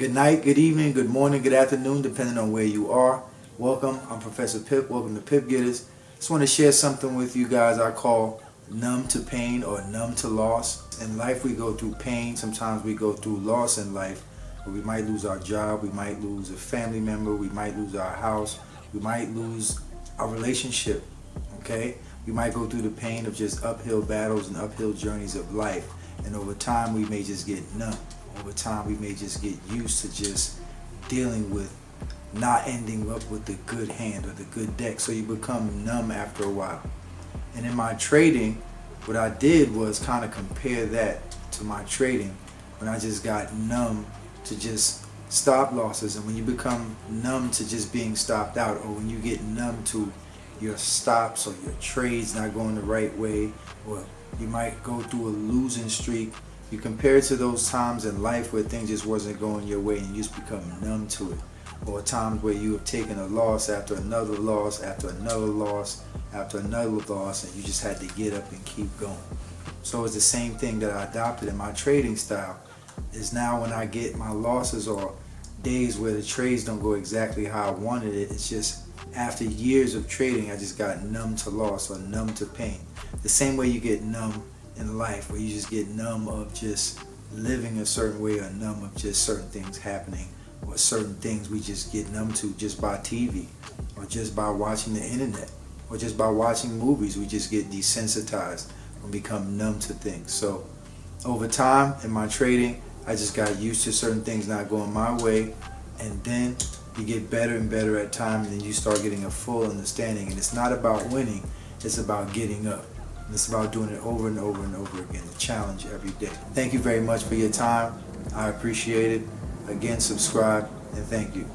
Good night, good evening, good morning, good afternoon, depending on where you are. Welcome, I'm Professor Pip. Welcome to Pip Getterz. Just want to share something with you guys I call numb to pain or numb to loss. In life we go through pain, sometimes we go through loss in life. We might lose our job, we might lose a family member, we might lose our house, we might lose our relationship, okay? We might go through the pain of just uphill battles and uphill journeys of life. And over time we may just get numb. Over time we may just get used to just dealing with not ending up with the good hand or the good deck. So you become numb after a while. And in my trading, what I did was kind of compare that to my trading when I just got numb to just stop losses. And when you become numb to just being stopped out, or when you get numb to your stops or your trades not going the right way, or you might go through a losing streak, you compare it to those times in life where things just wasn't going your way and you just become numb to it. Or times where you have taken a loss after another loss, after another loss, after another loss, and you just had to get up and keep going. So it's the same thing that I adopted in my trading style. Is now when I get my losses or days where the trades don't go exactly how I wanted it, it's just after years of trading I just got numb to loss or numb to pain. The same way you get numb in life, where you just get numb of just living a certain way, or numb of just certain things happening, or certain things we just get numb to just by TV, or just by watching the internet, or just by watching movies. We just get desensitized and become numb to things. So over time in my trading, I just got used to certain things not going my way, and then you get better and better at times, and you start getting a full understanding. And it's not about winning, it's about getting up. And it's about doing it over and over and over again, the challenge every day. Thank you very much for your time. I appreciate it. Again, subscribe, and thank you.